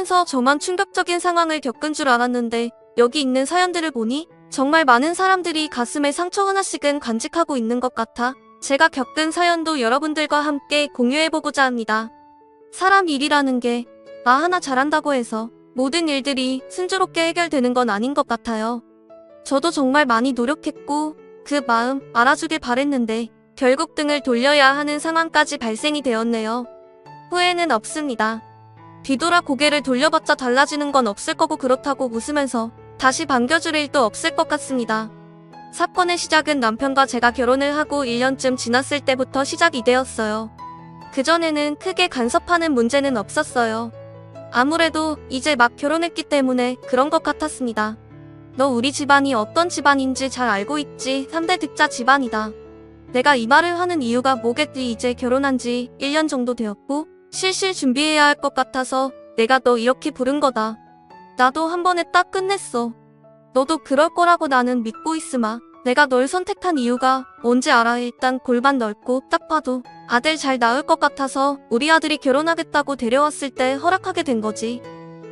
그래서 저만 충격적인 상황을 겪은 줄 알았는데 여기 있는 사연들을 보니 정말 많은 사람들이 가슴에 상처 하나씩은 간직하고 있는 것 같아 제가 겪은 사연도 여러분들과 함께 공유해보고자 합니다. 사람 일이라는 게 나 하나 잘한다고 해서 모든 일들이 순조롭게 해결되는 건 아닌 것 같아요. 저도 정말 많이 노력했고 그 마음 알아주길 바랬는데 결국 등을 돌려야 하는 상황까지 발생이 되었네요. 후회는 없습니다. 뒤돌아 고개를 돌려봤자 달라지는 건 없을 거고 그렇다고 웃으면서 다시 반겨줄 일도 없을 것 같습니다. 사건의 시작은 남편과 제가 결혼을 하고 1년쯤 지났을 때부터 시작이 되었어요. 그전에는 크게 간섭하는 문제는 없었어요. 아무래도 이제 막 결혼했기 때문에 그런 것 같았습니다. 너 우리 집안이 어떤 집안인지 잘 알고 있지. 3대 득자 집안이다. 내가 이 말을 하는 이유가 뭐겠지. 이제 결혼한 지 1년 정도 되었고 실실 준비해야 할 것 같아서 내가 너 이렇게 부른 거다. 나도 한 번에 딱 끝냈어. 너도 그럴 거라고 나는 믿고 있으마. 내가 널 선택한 이유가 뭔지 알아. 일단 골반 넓고 딱 봐도 아들 잘 낳을 것 같아서 우리 아들이 결혼하겠다고 데려왔을 때 허락하게 된 거지.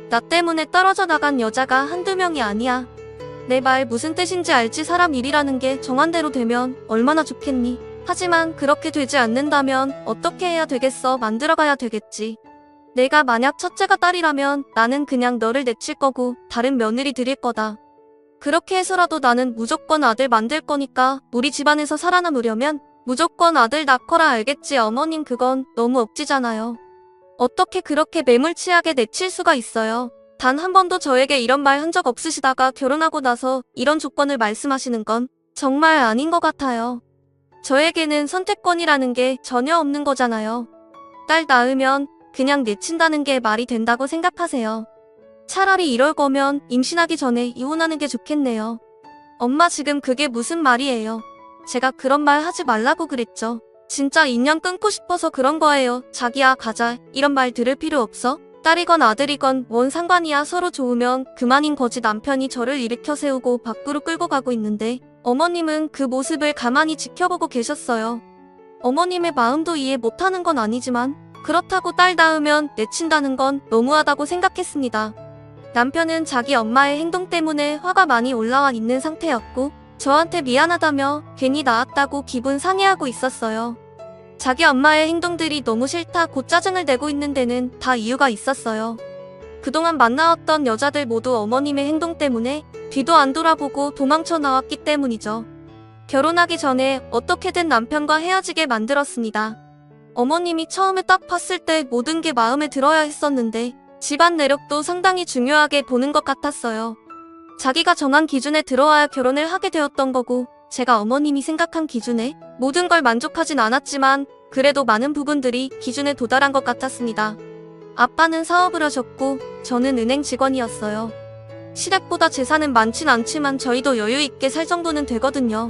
나 때문에 떨어져 나간 여자가 한두 명이 아니야. 내 말 무슨 뜻인지 알지? 사람 일이라는 게 정한 대로 되면 얼마나 좋겠니? 하지만 그렇게 되지 않는다면 어떻게 해야 되겠어? 만들어가야 되겠지. 내가 만약 첫째가 딸이라면 나는 그냥 너를 내칠 거고 다른 며느리 드릴 거다. 그렇게 해서라도 나는 무조건 아들 만들 거니까 우리 집안에서 살아남으려면 무조건 아들 낳거라. 알겠지? 어머님 그건 너무 억지잖아요. 어떻게 그렇게 매몰치하게 내칠 수가 있어요. 단 한 번도 저에게 이런 말 한 적 없으시다가 결혼하고 나서 이런 조건을 말씀하시는 건 정말 아닌 것 같아요. 저에게는 선택권이라는 게 전혀 없는 거잖아요. 딸 낳으면 그냥 내친다는 게 말이 된다고 생각하세요. 차라리 이럴 거면 임신하기 전에 이혼하는 게 좋겠네요. 엄마 지금 그게 무슨 말이에요. 제가 그런 말 하지 말라고 그랬죠. 진짜 인연 끊고 싶어서 그런 거예요. 자기야 가자 이런 말 들을 필요 없어? 딸이건 아들이건 뭔 상관이야. 서로 좋으면 그만인 거지. 남편이 저를 일으켜 세우고 밖으로 끌고 가고 있는데 어머님은 그 모습을 가만히 지켜보고 계셨어요. 어머님의 마음도 이해 못하는 건 아니지만 그렇다고 딸 낳으면 내친다는 건 너무하다고 생각했습니다. 남편은 자기 엄마의 행동 때문에 화가 많이 올라와 있는 상태였고 저한테 미안하다며 괜히 낳았다고 기분 상해하고 있었어요. 자기 엄마의 행동들이 너무 싫다 고 짜증을 내고 있는 데는 다 이유가 있었어요. 그동안 만나왔던 여자들 모두 어머님의 행동 때문에 뒤도 안 돌아보고 도망쳐 나왔기 때문이죠. 결혼하기 전에 어떻게든 남편과 헤어지게 만들었습니다. 어머님이 처음에 딱 봤을 때 모든 게 마음에 들어야 했었는데 집안 내력도 상당히 중요하게 보는 것 같았어요. 자기가 정한 기준에 들어와야 결혼을 하게 되었던 거고 제가 어머님이 생각한 기준에 모든 걸 만족하진 않았지만 그래도 많은 부분들이 기준에 도달한 것 같았습니다. 아빠는 사업을 하셨고 저는 은행 직원이었어요. 시댁보다 재산은 많진 않지만 저희도 여유 있게 살 정도는 되거든요.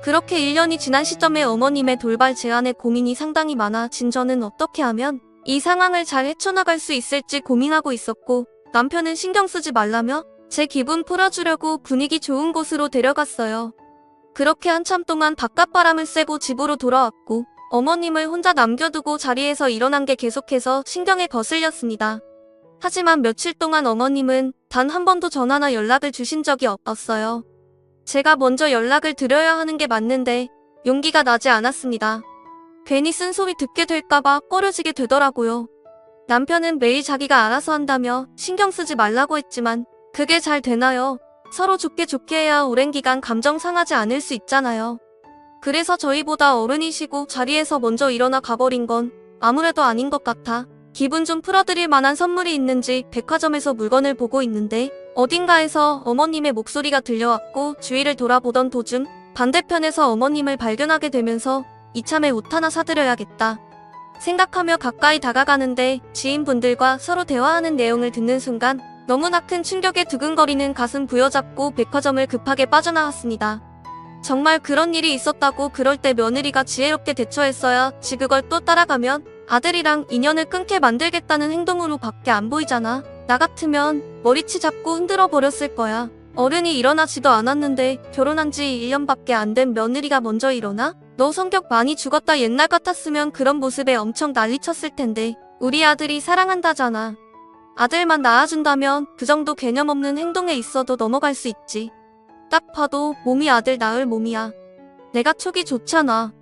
그렇게 1년이 지난 시점에 어머님의 돌발 제안에 고민이 상당히 많아진 저는 어떻게 하면 이 상황을 잘 헤쳐나갈 수 있을지 고민하고 있었고 남편은 신경 쓰지 말라며 제 기분 풀어주려고 분위기 좋은 곳으로 데려갔어요. 그렇게 한참 동안 바깥바람을 쐬고 집으로 돌아왔고 어머님을 혼자 남겨두고 자리에서 일어난 게 계속해서 신경에 거슬렸습니다. 하지만 며칠 동안 어머님은 단 한 번도 전화나 연락을 주신 적이 없었어요. 제가 먼저 연락을 드려야 하는 게 맞는데 용기가 나지 않았습니다. 괜히 쓴소리 듣게 될까봐 꺼려지게 되더라고요. 남편은 매일 자기가 알아서 한다며 신경 쓰지 말라고 했지만 그게 잘 되나요? 서로 좋게 해야 오랜 기간 감정 상하지 않을 수 있잖아요. 그래서 저희보다 어른이시고 자리에서 먼저 일어나 가버린 건 아무래도 아닌 것 같아 기분 좀 풀어드릴 만한 선물이 있는지 백화점에서 물건을 보고 있는데 어딘가에서 어머님의 목소리가 들려왔고 주위를 돌아보던 도중 반대편에서 어머님을 발견하게 되면서 이참에 옷 하나 사드려야겠다 생각하며 가까이 다가가는데 지인분들과 서로 대화하는 내용을 듣는 순간 너무나 큰 충격에 두근거리는 가슴 부여잡고 백화점을 급하게 빠져나왔습니다. 정말 그런 일이 있었다고 그럴 때 며느리가 지혜롭게 대처했어야지 그걸 또 따라가면 아들이랑 인연을 끊게 만들겠다는 행동으로 밖에 안 보이잖아. 나 같으면 머리치 잡고 흔들어 버렸을 거야. 어른이 일어나지도 않았는데 결혼한 지 1년밖에 안 된 며느리가 먼저 일어나? 너 성격 많이 죽었다. 옛날 같았으면 그런 모습에 엄청 난리쳤을 텐데 우리 아들이 사랑한다잖아. 아들만 낳아준다면 그 정도 개념 없는 행동에 있어도 넘어갈 수 있지. 딱 봐도 몸이 아들 낳을 몸이야. 내가 촉이 좋잖아.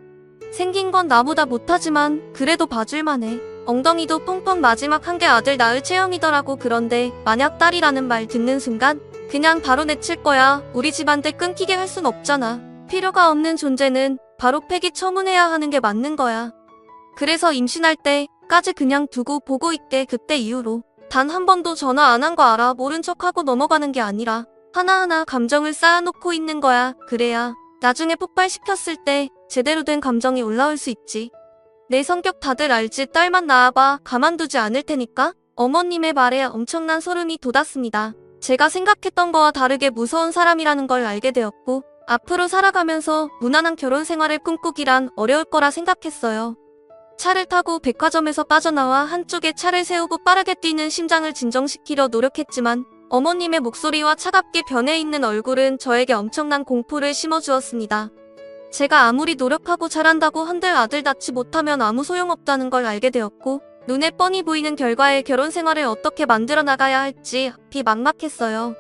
생긴 건 나보다 못하지만 그래도 봐줄만해. 엉덩이도 펑펑 마지막 한 게 아들 낳을 체형이더라고. 그런데 만약 딸이라는 말 듣는 순간 그냥 바로 내칠 거야. 우리 집안들 끊기게 할 순 없잖아. 필요가 없는 존재는 바로 폐기 처분해야 하는 게 맞는 거야. 그래서 임신할 때까지 그냥 두고 보고 있게. 그때 이후로 단 한 번도 전화 안 한 거 알아. 모른 척하고 넘어가는 게 아니라 하나하나 감정을 쌓아놓고 있는 거야. 그래야 나중에 폭발시켰을 때 제대로 된 감정이 올라올 수 있지. 내 성격 다들 알지. 딸만 낳아봐. 가만두지 않을 테니까. 어머님의 말에 엄청난 소름이 돋았습니다. 제가 생각했던 거와 다르게 무서운 사람이라는 걸 알게 되었고 앞으로 살아가면서 무난한 결혼 생활을 꿈꾸기란 어려울 거라 생각했어요. 차를 타고 백화점에서 빠져나와 한쪽에 차를 세우고 빠르게 뛰는 심장을 진정시키려 노력했지만 어머님의 목소리와 차갑게 변해 있는 얼굴은 저에게 엄청난 공포를 심어주었습니다. 제가 아무리 노력하고 잘한다고 한들 아들 낳지 못하면 아무 소용없다는 걸 알게 되었고 눈에 뻔히 보이는 결과에 결혼 생활을 어떻게 만들어 나가야 할지 앞이 막막했어요.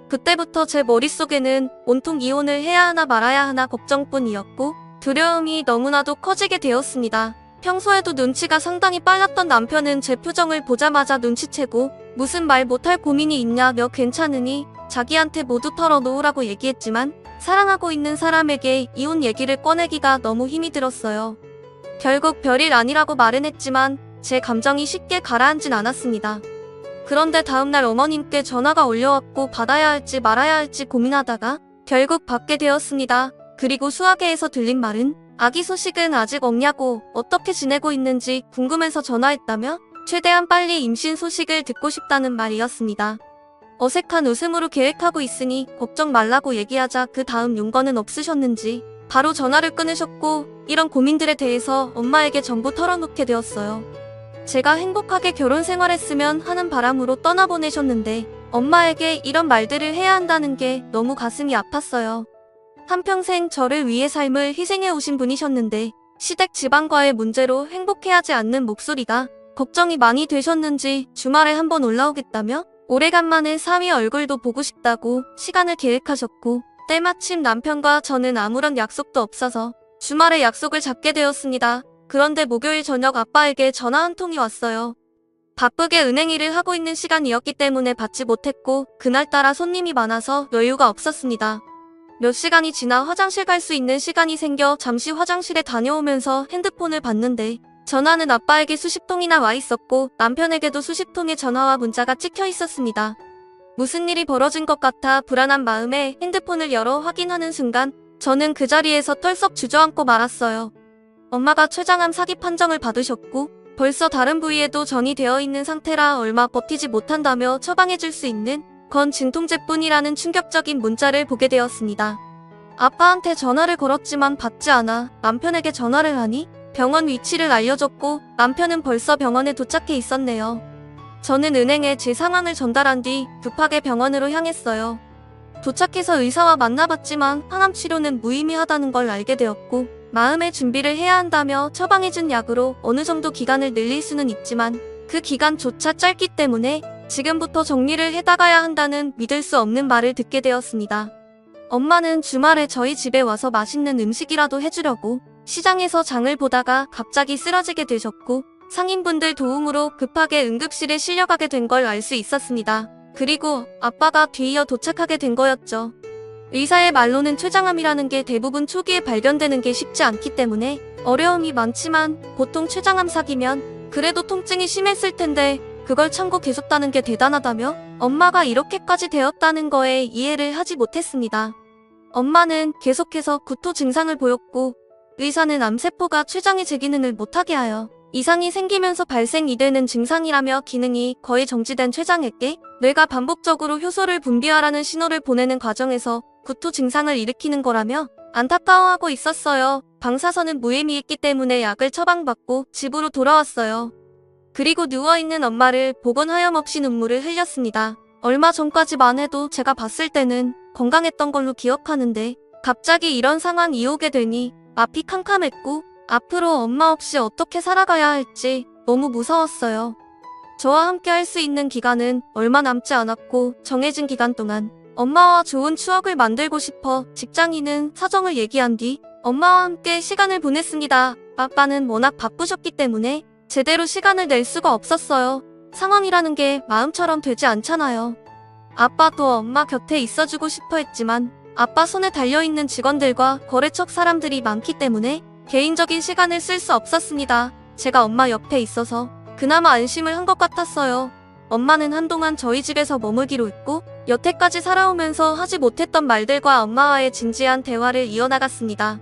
그때부터 제 머릿속에는 온통 이혼을 해야 하나 말아야 하나 걱정뿐이었고 두려움이 너무나도 커지게 되었습니다. 평소에도 눈치가 상당히 빨랐던 남편은 제 표정을 보자마자 눈치채고 무슨 말 못할 고민이 있냐며 괜찮으니 자기한테 모두 털어놓으라고 얘기했지만 사랑하고 있는 사람에게 이혼 얘기를 꺼내기가 너무 힘이 들었어요. 결국 별일 아니라고 말은 했지만 제 감정이 쉽게 가라앉진 않았습니다. 그런데 다음날 어머님께 전화가 올려왔고 받아야 할지 말아야 할지 고민하다가 결국 받게 되었습니다. 그리고 수화계에서 들린 말은 아기 소식은 아직 없냐고 어떻게 지내고 있는지 궁금해서 전화했다며 최대한 빨리 임신 소식을 듣고 싶다는 말이었습니다. 어색한 웃음으로 계획하고 있으니 걱정 말라고 얘기하자 그 다음 용건은 없으셨는지 바로 전화를 끊으셨고 이런 고민들에 대해서 엄마에게 전부 털어놓게 되었어요. 제가 행복하게 결혼 생활했으면 하는 바람으로 떠나보내셨는데 엄마에게 이런 말들을 해야 한다는 게 너무 가슴이 아팠어요. 한평생 저를 위해 삶을 희생해 오신 분이셨는데 시댁 집안과의 문제로 행복해하지 않는 목소리가 걱정이 많이 되셨는지 주말에 한번 올라오겠다며 오래간만에 사위 얼굴도 보고 싶다고 시간을 계획하셨고 때마침 남편과 저는 아무런 약속도 없어서 주말에 약속을 잡게 되었습니다. 그런데 목요일 저녁 아빠에게 전화 한 통이 왔어요. 바쁘게 은행 일을 하고 있는 시간이었기 때문에 받지 못했고 그날따라 손님이 많아서 여유가 없었습니다. 몇 시간이 지나 화장실 갈 수 있는 시간이 생겨 잠시 화장실에 다녀오면서 핸드폰을 봤는데 전화는 아빠에게 수십 통이나 와 있었고 남편에게도 수십 통의 전화와 문자가 찍혀 있었습니다. 무슨 일이 벌어진 것 같아 불안한 마음에 핸드폰을 열어 확인하는 순간 저는 그 자리에서 털썩 주저앉고 말았어요. 엄마가 췌장암 사기 판정을 받으셨고 벌써 다른 부위에도 전이 되어 있는 상태라 얼마 버티지 못한다며 처방해줄 수 있는 건 진통제뿐이라는 충격적인 문자를 보게 되었습니다. 아빠한테 전화를 걸었지만 받지 않아 남편에게 전화를 하니 병원 위치를 알려줬고 남편은 벌써 병원에 도착해 있었네요. 저는 은행에 제 상황을 전달한 뒤 급하게 병원으로 향했어요. 도착해서 의사와 만나봤지만 항암 치료는 무의미하다는 걸 알게 되었고 마음의 준비를 해야 한다며 처방해준 약으로 어느 정도 기간을 늘릴 수는 있지만 그 기간조차 짧기 때문에 지금부터 정리를 해나가야 한다는 믿을 수 없는 말을 듣게 되었습니다. 엄마는 주말에 저희 집에 와서 맛있는 음식이라도 해주려고 시장에서 장을 보다가 갑자기 쓰러지게 되셨고 상인분들 도움으로 급하게 응급실에 실려가게 된 걸 알 수 있었습니다. 그리고 아빠가 뒤이어 도착하게 된 거였죠. 의사의 말로는 췌장암이라는 게 대부분 초기에 발견되는 게 쉽지 않기 때문에 어려움이 많지만 보통 췌장암 사기면 그래도 통증이 심했을 텐데 그걸 참고 계셨다는 게 대단하다며 엄마가 이렇게까지 되었다는 거에 이해를 하지 못했습니다. 엄마는 계속해서 구토 증상을 보였고 의사는 암세포가 췌장의 재기능을 못하게 하여 이상이 생기면서 발생이 되는 증상이라며 기능이 거의 정지된 췌장에게 뇌가 반복적으로 효소를 분비하라는 신호를 보내는 과정에서 구토 증상을 일으키는 거라며 안타까워하고 있었어요. 방사선은 무의미했기 때문에 약을 처방받고 집으로 돌아왔어요. 그리고 누워있는 엄마를 보곤 하염없이 눈물을 흘렸습니다. 얼마 전까지만 해도 제가 봤을 때는 건강했던 걸로 기억하는데 갑자기 이런 상황이 오게 되니 앞이 캄캄했고 앞으로 엄마 없이 어떻게 살아가야 할지 너무 무서웠어요. 저와 함께 할 수 있는 기간은 얼마 남지 않았고 정해진 기간 동안 엄마와 좋은 추억을 만들고 싶어 직장인은 사정을 얘기한 뒤 엄마와 함께 시간을 보냈습니다. 아빠는 워낙 바쁘셨기 때문에 제대로 시간을 낼 수가 없었어요. 상황이라는 게 마음처럼 되지 않잖아요. 아빠도 엄마 곁에 있어주고 싶어 했지만 아빠 손에 달려있는 직원들과 거래처 사람들이 많기 때문에 개인적인 시간을 쓸 수 없었습니다. 제가 엄마 옆에 있어서 그나마 안심을 한 것 같았어요. 엄마는 한동안 저희 집에서 머물기로 했고 여태까지 살아오면서 하지 못했던 말들과 엄마와의 진지한 대화를 이어나갔습니다.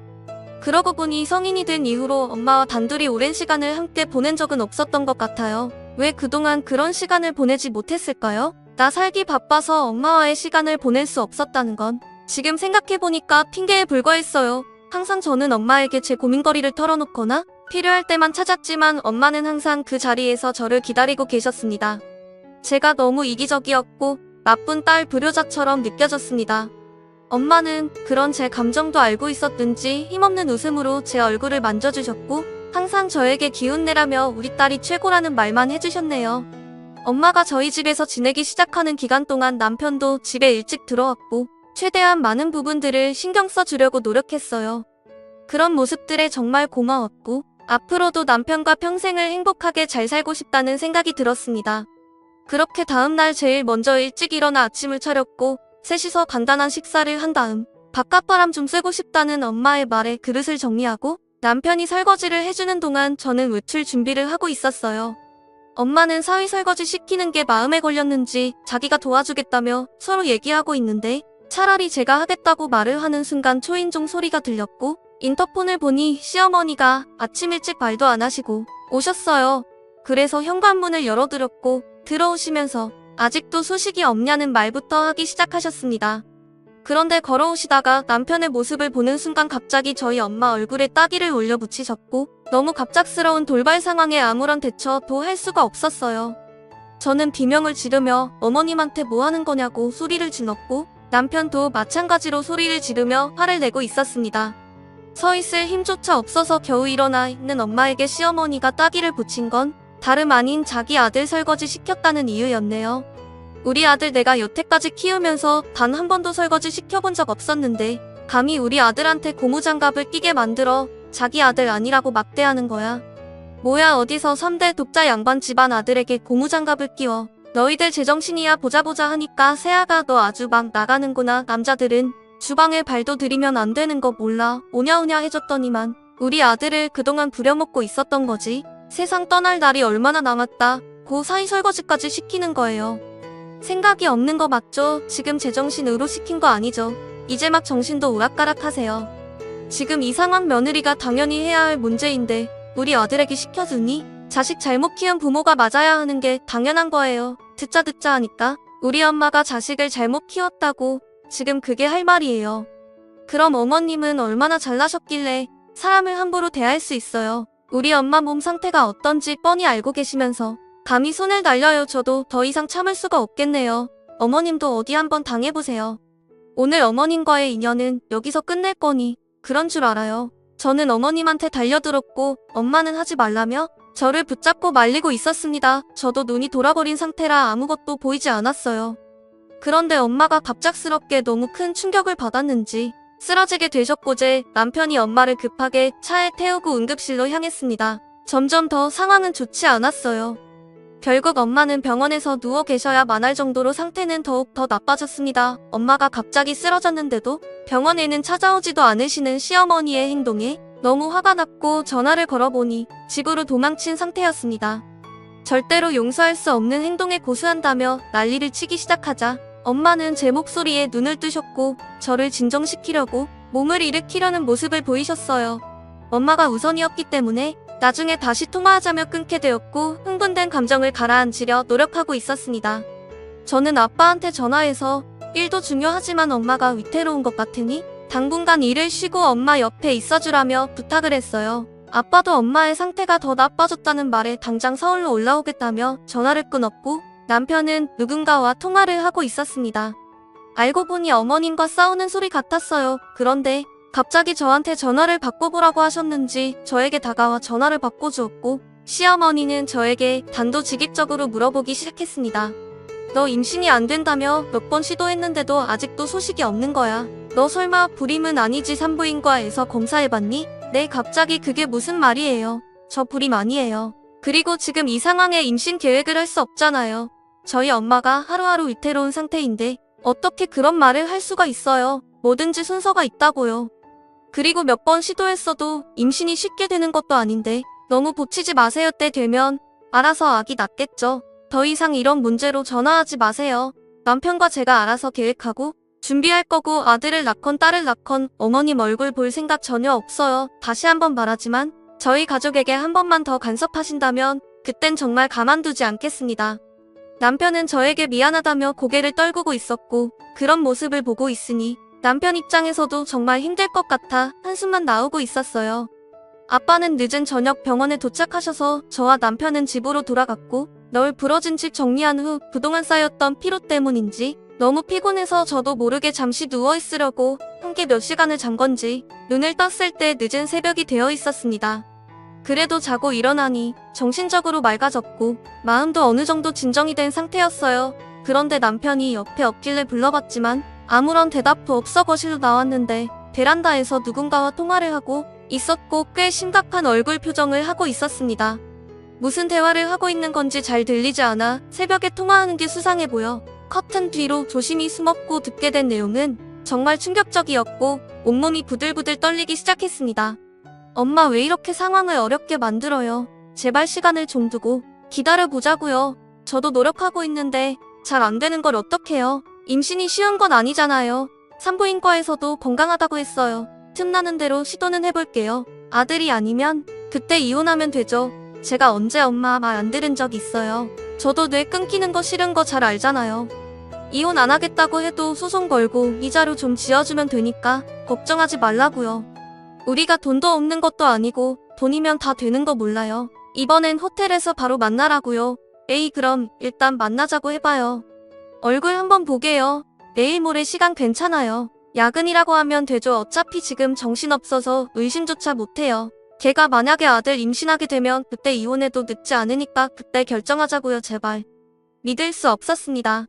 그러고 보니 성인이 된 이후로 엄마와 단둘이 오랜 시간을 함께 보낸 적은 없었던 것 같아요. 왜 그동안 그런 시간을 보내지 못했을까요? 나 살기 바빠서 엄마와의 시간을 보낼 수 없었다는 건 지금 생각해보니까 핑계에 불과했어요. 항상 저는 엄마에게 제 고민거리를 털어놓거나 필요할 때만 찾았지만 엄마는 항상 그 자리에서 저를 기다리고 계셨습니다. 제가 너무 이기적이었고 나쁜 딸 불효자처럼 느껴졌습니다. 엄마는 그런 제 감정도 알고 있었든지 힘없는 웃음으로 제 얼굴을 만져주셨고 항상 저에게 기운내라며 우리 딸이 최고라는 말만 해주셨네요. 엄마가 저희 집에서 지내기 시작하는 기간 동안 남편도 집에 일찍 들어왔고 최대한 많은 부분들을 신경 써주려고 노력했어요. 그런 모습들에 정말 고마웠고 앞으로도 남편과 평생을 행복하게 잘 살고 싶다는 생각이 들었습니다. 그렇게 다음날 제일 먼저 일찍 일어나 아침을 차렸고 셋이서 간단한 식사를 한 다음 바깥바람 좀 쐬고 싶다는 엄마의 말에 그릇을 정리하고 남편이 설거지를 해주는 동안 저는 외출 준비를 하고 있었어요. 엄마는 사위 설거지 시키는 게 마음에 걸렸는지 자기가 도와주겠다며 서로 얘기하고 있는데 차라리 제가 하겠다고 말을 하는 순간 초인종 소리가 들렸고 인터폰을 보니 시어머니가 아침 일찍 말도 안 하시고 오셨어요. 그래서 현관문을 열어드렸고 들어오시면서 아직도 소식이 없냐는 말부터 하기 시작하셨습니다. 그런데 걸어오시다가 남편의 모습을 보는 순간 갑자기 저희 엄마 얼굴에 따귀를 올려붙이셨고 너무 갑작스러운 돌발 상황에 아무런 대처도 할 수가 없었어요. 저는 비명을 지르며 어머님한테 뭐 하는 거냐고 소리를 질렀고 남편도 마찬가지로 소리를 지르며 화를 내고 있었습니다. 서 있을 힘조차 없어서 겨우 일어나 있는 엄마에게 시어머니가 따귀를 붙인 건 다름 아닌 자기 아들 설거지 시켰다는 이유였네요. 우리 아들 내가 여태까지 키우면서 단 한 번도 설거지 시켜본 적 없었는데 감히 우리 아들한테 고무장갑을 끼게 만들어 자기 아들 아니라고 막대하는 거야. 뭐야 어디서 3대 독자 양반 집안 아들에게 고무장갑을 끼워. 너희들 제정신이야 보자 하니까 새아가 너 아주 막 나가는구나. 남자들은 주방에 발도 들이면 안 되는 거 몰라. 오냐오냐 해줬더니만 우리 아들을 그동안 부려먹고 있었던 거지. 세상 떠날 날이 얼마나 남았다. 고 사이 설거지까지 시키는 거예요. 생각이 없는 거 맞죠? 지금 제정신으로 시킨 거 아니죠? 이제 막 정신도 오락가락하세요. 지금 이 상황 며느리가 당연히 해야 할 문제인데 우리 아들에게 시켜주니? 자식 잘못 키운 부모가 맞아야 하는 게 당연한 거예요. 듣자 하니까 우리 엄마가 자식을 잘못 키웠다고 지금 그게 할 말이에요. 그럼 어머님은 얼마나 잘나셨길래 사람을 함부로 대할 수 있어요. 우리 엄마 몸 상태가 어떤지 뻔히 알고 계시면서 감히 손을 날려요. 저도 더 이상 참을 수가 없겠네요. 어머님도 어디 한번 당해보세요. 오늘 어머님과의 인연은 여기서 끝낼 거니 그런 줄 알아요. 저는 어머님한테 달려들었고 엄마는 하지 말라며 저를 붙잡고 말리고 있었습니다. 저도 눈이 돌아버린 상태라 아무것도 보이지 않았어요. 그런데 엄마가 갑작스럽게 너무 큰 충격을 받았는지 쓰러지게 되셨고제 남편이 엄마를 급하게 차에 태우고 응급실로 향했습니다. 점점 더 상황은 좋지 않았어요. 결국 엄마는 병원에서 누워 계셔야만 할 정도로 상태는 더욱 더 나빠졌습니다. 엄마가 갑자기 쓰러졌는데도 병원에는 찾아오지도 않으시는 시어머니의 행동에 너무 화가 났고 전화를 걸어보니 집으로 도망친 상태였습니다. 절대로 용서할 수 없는 행동에 고수한다며 난리를 치기 시작하자 엄마는 제 목소리에 눈을 뜨셨고 저를 진정시키려고 몸을 일으키려는 모습을 보이셨어요. 엄마가 우선이었기 때문에 나중에 다시 통화하자며 끊게 되었고 흥분된 감정을 가라앉히려 노력하고 있었습니다. 저는 아빠한테 전화해서 일도 중요하지만 엄마가 위태로운 것 같으니 당분간 일을 쉬고 엄마 옆에 있어주라며 부탁을 했어요. 아빠도 엄마의 상태가 더 나빠졌다는 말에 당장 서울로 올라오겠다며 전화를 끊었고 남편은 누군가와 통화를 하고 있었습니다. 알고 보니 어머님과 싸우는 소리 같았어요. 그런데 갑자기 저한테 전화를 바꿔보라고 하셨는지 저에게 다가와 전화를 바꿔주었고 시어머니는 저에게 단도직입적으로 물어보기 시작했습니다. 너 임신이 안 된다며 몇 번 시도했는데도 아직도 소식이 없는 거야. 너 설마 불임은 아니지? 산부인과에서 검사해봤니? 네, 갑자기 그게 무슨 말이에요. 저 불임 아니에요. 그리고 지금 이 상황에 임신 계획을 할 수 없잖아요. 저희 엄마가 하루하루 위태로운 상태인데 어떻게 그런 말을 할 수가 있어요. 뭐든지 순서가 있다고요. 그리고 몇 번 시도했어도 임신이 쉽게 되는 것도 아닌데 너무 보치지 마세요. 때 되면 알아서 아기 낳겠죠. 더 이상 이런 문제로 전화하지 마세요. 남편과 제가 알아서 계획하고 준비할 거고 아들을 낳건 딸을 낳건 어머님 얼굴 볼 생각 전혀 없어요. 다시 한번 말하지만 저희 가족에게 한 번만 더 간섭하신다면 그땐 정말 가만두지 않겠습니다. 남편은 저에게 미안하다며 고개를 떨구고 있었고 그런 모습을 보고 있으니 남편 입장에서도 정말 힘들 것 같아 한숨만 나오고 있었어요. 아빠는 늦은 저녁 병원에 도착하셔서 저와 남편은 집으로 돌아갔고 널 부러진 집 정리한 후 그동안 쌓였던 피로 때문인지 너무 피곤해서 저도 모르게 잠시 누워있으려고 함께 몇 시간을 잔 건지 눈을 떴을 때 늦은 새벽이 되어 있었습니다. 그래도 자고 일어나니 정신적으로 맑아졌고 마음도 어느 정도 진정이 된 상태였어요. 그런데 남편이 옆에 없길래 불러봤지만 아무런 대답도 없어 거실로 나왔는데 베란다에서 누군가와 통화를 하고 있었고 꽤 심각한 얼굴 표정을 하고 있었습니다. 무슨 대화를 하고 있는 건지 잘 들리지 않아 새벽에 통화하는 게 수상해 보여 커튼 뒤로 조심히 숨었고 듣게 된 내용은 정말 충격적이었고 온몸이 부들부들 떨리기 시작했습니다. 엄마 왜 이렇게 상황을 어렵게 만들어요? 제발 시간을 좀 두고 기다려보자고요. 저도 노력하고 있는데 잘 안 되는 걸 어떡해요? 임신이 쉬운 건 아니잖아요. 산부인과에서도 건강하다고 했어요. 틈나는 대로 시도는 해볼게요. 아들이 아니면 그때 이혼하면 되죠. 제가 언제 엄마 말 안 들은 적 있어요. 저도 뇌 끊기는 거 싫은 거 잘 알잖아요. 이혼 안 하겠다고 해도 소송 걸고 이자료 좀 지어주면 되니까 걱정하지 말라고요. 우리가 돈도 없는 것도 아니고 돈이면 다 되는 거 몰라요. 이번엔 호텔에서 바로 만나라고요. 에이 그럼 일단 만나자고 해봐요. 얼굴 한번 보게요. 내일 모레 시간 괜찮아요. 야근이라고 하면 되죠. 어차피 지금 정신없어서 의심조차 못해요. 걔가 만약에 아들 임신하게 되면 그때 이혼해도 늦지 않으니까 그때 결정하자고요. 제발. 믿을 수 없었습니다.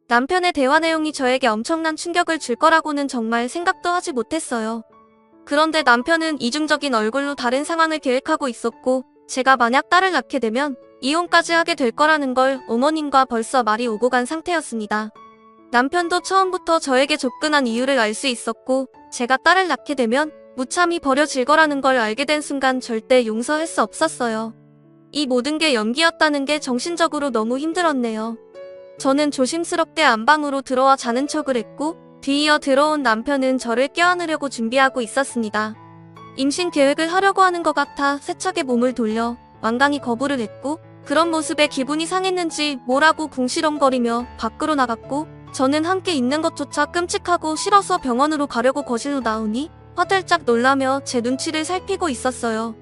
남편의 대화 내용이 저에게 엄청난 충격을 줄 거라고는 정말 생각도 하지 못했어요. 그런데 남편은 이중적인 얼굴로 다른 상황을 계획하고 있었고 제가 만약 딸을 낳게 되면 이혼까지 하게 될 거라는 걸 어머님과 벌써 말이 오고 간 상태였습니다. 남편도 처음부터 저에게 접근한 이유를 알 수 있었고 제가 딸을 낳게 되면 무참히 버려질 거라는 걸 알게 된 순간 절대 용서할 수 없었어요. 이 모든 게 연기였다는 게 정신적으로 너무 힘들었네요. 저는 조심스럽게 안방으로 들어와 자는 척을 했고 뒤이어 들어온 남편은 저를 껴안으려고 준비하고 있었습니다. 임신 계획을 하려고 하는 것 같아 세차게 몸을 돌려 완강히 거부를 했고 그런 모습에 기분이 상했는지 뭐라고 궁시렁거리며 밖으로 나갔고 저는 함께 있는 것조차 끔찍하고 싫어서 병원으로 가려고 거실로 나오니 화들짝 놀라며 제 눈치를 살피고 있었어요.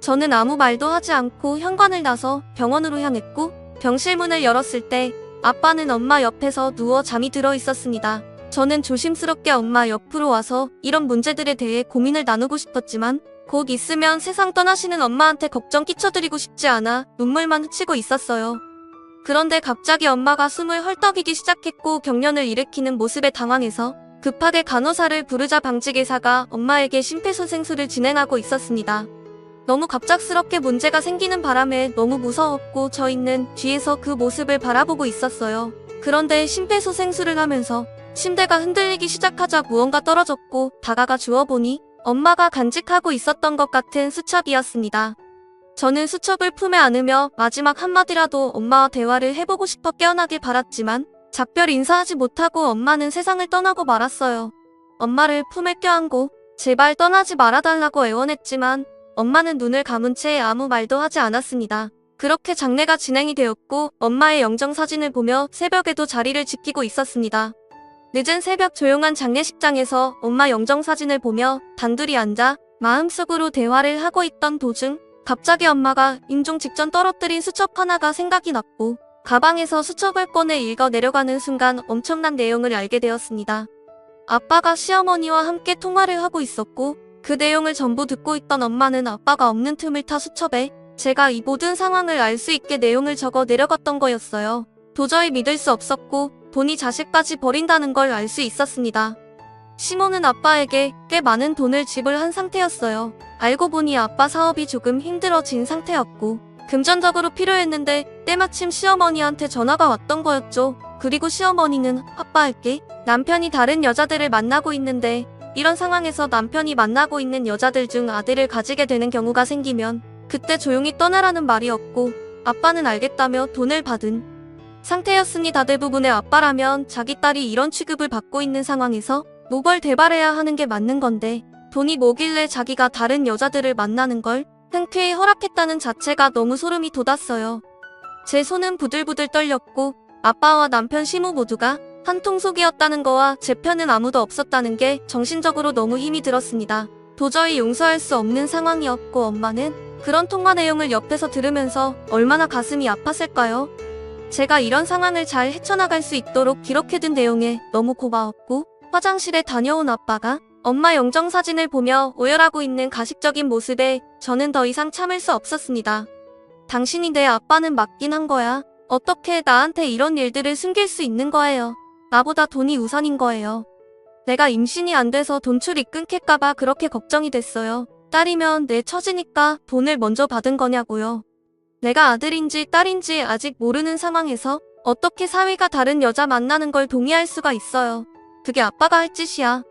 저는 아무 말도 하지 않고 현관을 나서 병원으로 향했고 병실 문을 열었을 때 아빠는 엄마 옆에서 누워 잠이 들어 있었습니다. 저는 조심스럽게 엄마 옆으로 와서 이런 문제들에 대해 고민을 나누고 싶었지만 곧 있으면 세상 떠나시는 엄마한테 걱정 끼쳐드리고 싶지 않아 눈물만 훔치고 있었어요. 그런데 갑자기 엄마가 숨을 헐떡이기 시작했고 경련을 일으키는 모습에 당황해서 급하게 간호사를 부르자 방직의사가 엄마에게 심폐소생술을 진행하고 있었습니다. 너무 갑작스럽게 문제가 생기는 바람에 너무 무서웠고 저희는 뒤에서 그 모습을 바라보고 있었어요. 그런데 심폐소생술을 하면서 침대가 흔들리기 시작하자 무언가 떨어졌고 다가가 주워보니 엄마가 간직하고 있었던 것 같은 수첩이었습니다. 저는 수첩을 품에 안으며 마지막 한마디라도 엄마와 대화를 해보고 싶어 깨어나길 바랐지만 작별 인사하지 못하고 엄마는 세상을 떠나고 말았어요. 엄마를 품에 껴안고 제발 떠나지 말아달라고 애원했지만 엄마는 눈을 감은 채 아무 말도 하지 않았습니다. 그렇게 장례가 진행이 되었고 엄마의 영정사진을 보며 새벽에도 자리를 지키고 있었습니다. 늦은 새벽 조용한 장례식장에서 엄마 영정사진을 보며 단둘이 앉아 마음속으로 대화를 하고 있던 도중 갑자기 엄마가 임종 직전 떨어뜨린 수첩 하나가 생각이 났고 가방에서 수첩을 꺼내 읽어 내려가는 순간 엄청난 내용을 알게 되었습니다. 아빠가 시어머니와 함께 통화를 하고 있었고 그 내용을 전부 듣고 있던 엄마는 아빠가 없는 틈을 타 수첩에 제가 이 모든 상황을 알 수 있게 내용을 적어 내려갔던 거였어요. 도저히 믿을 수 없었고 돈이 자식까지 버린다는 걸 알 수 있었습니다. 시모는 아빠에게 꽤 많은 돈을 지불한 상태였어요. 알고 보니 아빠 사업이 조금 힘들어진 상태였고 금전적으로 필요했는데 때마침 시어머니한테 전화가 왔던 거였죠. 그리고 시어머니는 아빠에게 남편이 다른 여자들을 만나고 있는데 이런 상황에서 남편이 만나고 있는 여자들 중 아들을 가지게 되는 경우가 생기면 그때 조용히 떠나라는 말이었고 아빠는 알겠다며 돈을 받은 상태였습니다. 대부분의 아빠라면 자기 딸이 이런 취급을 받고 있는 상황에서 노벌대발해야 하는 게 맞는 건데 돈이 뭐길래 자기가 다른 여자들을 만나는 걸 흔쾌히 허락했다는 자체가 너무 소름이 돋았어요. 제 손은 부들부들 떨렸고 아빠와 남편 시모 모두가 한 통속이었다는 거와 제 편은 아무도 없었다는 게 정신적으로 너무 힘이 들었습니다. 도저히 용서할 수 없는 상황이었고 엄마는 그런 통화 내용을 옆에서 들으면서 얼마나 가슴이 아팠을까요? 제가 이런 상황을 잘 헤쳐나갈 수 있도록 기록해둔 내용에 너무 고마웠고 화장실에 다녀온 아빠가 엄마 영정사진을 보며 오열하고 있는 가식적인 모습에 저는 더 이상 참을 수 없었습니다. 당신이 내 아빠는 맞긴 한 거야. 어떻게 나한테 이런 일들을 숨길 수 있는 거예요. 나보다 돈이 우선인 거예요. 내가 임신이 안 돼서 돈줄이 끊길까봐 그렇게 걱정이 됐어요. 딸이면 내 처지니까 돈을 먼저 받은 거냐고요. 내가 아들인지 딸인지 아직 모르는 상황에서 어떻게 사위가 다른 여자 만나는 걸 동의할 수가 있어요. 그게 아빠가 할 짓이야.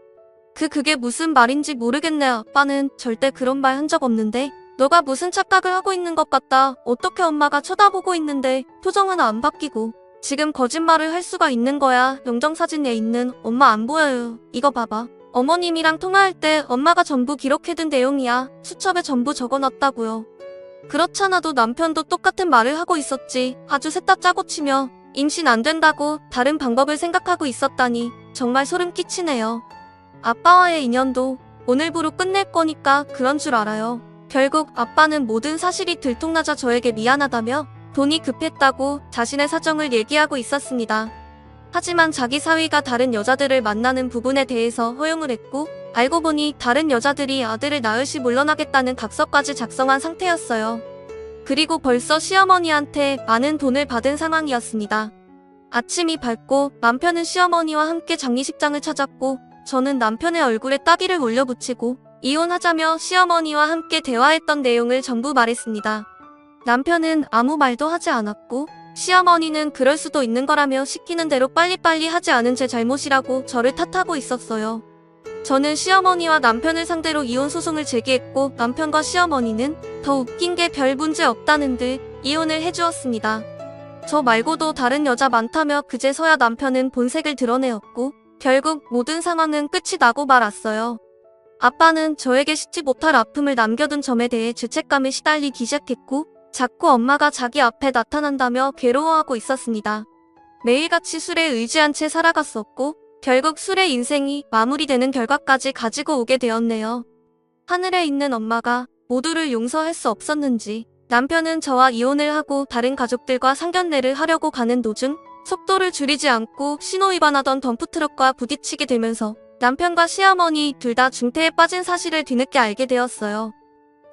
그게 무슨 말인지 모르겠네. 아빠는 절대 그런 말 한 적 없는데 너가 무슨 착각을 하고 있는 것 같다. 어떻게 엄마가 쳐다보고 있는데 표정 하나 안 바뀌고 지금 거짓말을 할 수가 있는 거야. 영정사진에 있는 엄마 안 보여요. 이거 봐봐. 어머님이랑 통화할 때 엄마가 전부 기록해둔 내용이야. 수첩에 전부 적어놨다고요. 그렇잖아도 남편도 똑같은 말을 하고 있었지. 아주 셋 다 짜고 치며 임신 안 된다고 다른 방법을 생각하고 있었다니 정말 소름 끼치네요. 아빠와의 인연도 오늘부로 끝낼 거니까 그런 줄 알아요. 결국 아빠는 모든 사실이 들통나자 저에게 미안하다며 돈이 급했다고 자신의 사정을 얘기하고 있었습니다. 하지만 자기 사위가 다른 여자들을 만나는 부분에 대해서 허용을 했고 알고 보니 다른 여자들이 아들을 낳을 시 물러나겠다는 각서까지 작성한 상태였어요. 그리고 벌써 시어머니한테 많은 돈을 받은 상황이었습니다. 아침이 밝고 남편은 시어머니와 함께 장례식장을 찾았고 저는 남편의 얼굴에 따비를 올려붙이고 이혼하자며 시어머니와 함께 대화했던 내용을 전부 말했습니다. 남편은 아무 말도 하지 않았고 시어머니는 그럴 수도 있는 거라며 시키는 대로 빨리빨리 하지 않은 제 잘못이라고 저를 탓하고 있었어요. 저는 시어머니와 남편을 상대로 이혼 소송을 제기했고 남편과 시어머니는 더 웃긴 게 별 문제 없다는 듯 이혼을 해주었습니다. 저 말고도 다른 여자 많다며 그제서야 남편은 본색을 드러내었고 결국 모든 상황은 끝이 나고 말았어요. 아빠는 저에게 씻지 못할 아픔을 남겨둔 점에 대해 죄책감에 시달리기 시작했고 자꾸 엄마가 자기 앞에 나타난다며 괴로워하고 있었습니다. 매일같이 술에 의지한 채 살아갔었고 결국 술의 인생이 마무리되는 결과까지 가지고 오게 되었네요. 하늘에 있는 엄마가 모두를 용서할 수 없었는지 남편은 저와 이혼을 하고 다른 가족들과 상견례를 하려고 가는 도중 속도를 줄이지 않고 신호위반하던 덤프트럭과 부딪히게 되면서 남편과 시어머니 둘 다 중태에 빠진 사실을 뒤늦게 알게 되었어요.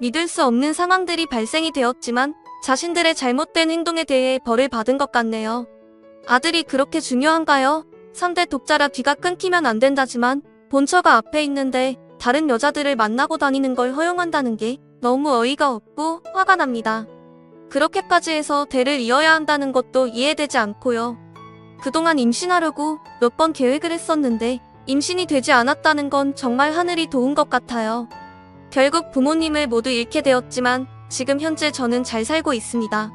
믿을 수 없는 상황들이 발생이 되었지만 자신들의 잘못된 행동에 대해 벌을 받은 것 같네요. 아들이 그렇게 중요한가요? 3대 독자라 귀가 끊기면 안 된다지만 본처가 앞에 있는데 다른 여자들을 만나고 다니는 걸 허용한다는 게 너무 어이가 없고 화가 납니다. 그렇게까지 해서 대를 이어야 한다는 것도 이해되지 않고요. 그동안 임신하려고 몇 번 계획을 했었는데 임신이 되지 않았다는 건 정말 하늘이 도운 것 같아요. 결국 부모님을 모두 잃게 되었지만 지금 현재 저는 잘 살고 있습니다.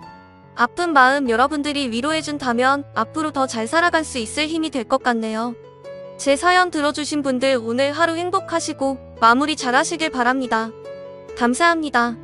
아픈 마음 여러분들이 위로해준다면 앞으로 더 잘 살아갈 수 있을 힘이 될 것 같네요. 제 사연 들어주신 분들 오늘 하루 행복하시고 마무리 잘 하시길 바랍니다. 감사합니다.